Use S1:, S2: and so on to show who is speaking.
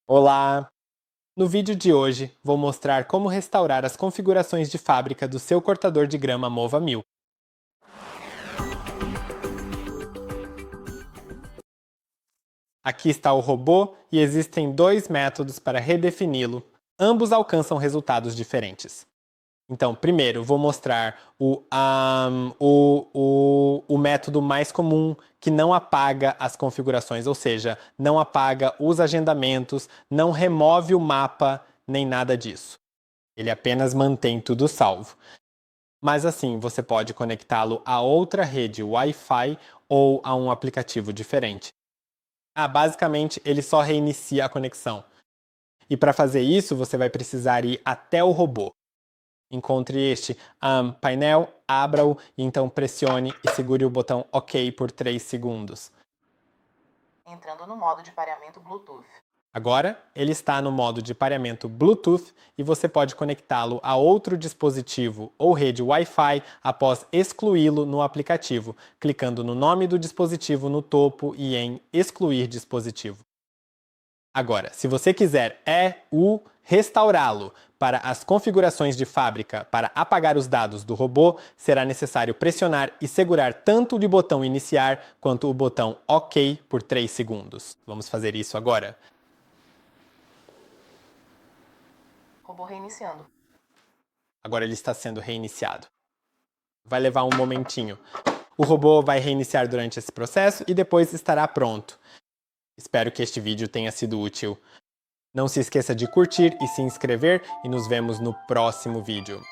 S1: Olá! No vídeo de hoje, vou mostrar como restaurar as configurações de fábrica do seu cortador de grama Mova 1000. Aqui está o robô e existem dois métodos para redefini-lo. Ambos alcançam resultados diferentes. Então, primeiro, vou mostrar o método mais comum que não apaga as configurações, ou seja, não apaga os agendamentos, não remove o mapa, nem nada disso. Ele apenas mantém tudo salvo. Mas assim, você pode conectá-lo a outra rede Wi-Fi ou a um aplicativo diferente. Basicamente, ele só reinicia a conexão. E para fazer isso, você vai precisar ir até o robô. Encontre este painel, abra-o e então pressione e segure o botão OK por 3 segundos.
S2: Entrando no modo de pareamento Bluetooth.
S1: Agora, ele está no modo de pareamento Bluetooth e você pode conectá-lo a outro dispositivo ou rede Wi-Fi após excluí-lo no aplicativo, clicando no nome do dispositivo no topo e em Excluir dispositivo. Agora, se você quiser restaurá-lo para as configurações de fábrica para apagar os dados do robô, será necessário pressionar e segurar tanto o botão iniciar quanto o botão OK por 3 segundos. Vamos fazer isso agora?
S2: Robô reiniciando.
S1: Agora ele está sendo reiniciado. Vai levar um momentinho. O robô vai reiniciar durante esse processo e depois estará pronto. Espero que este vídeo tenha sido útil. Não se esqueça de curtir e se inscrever e nos vemos no próximo vídeo.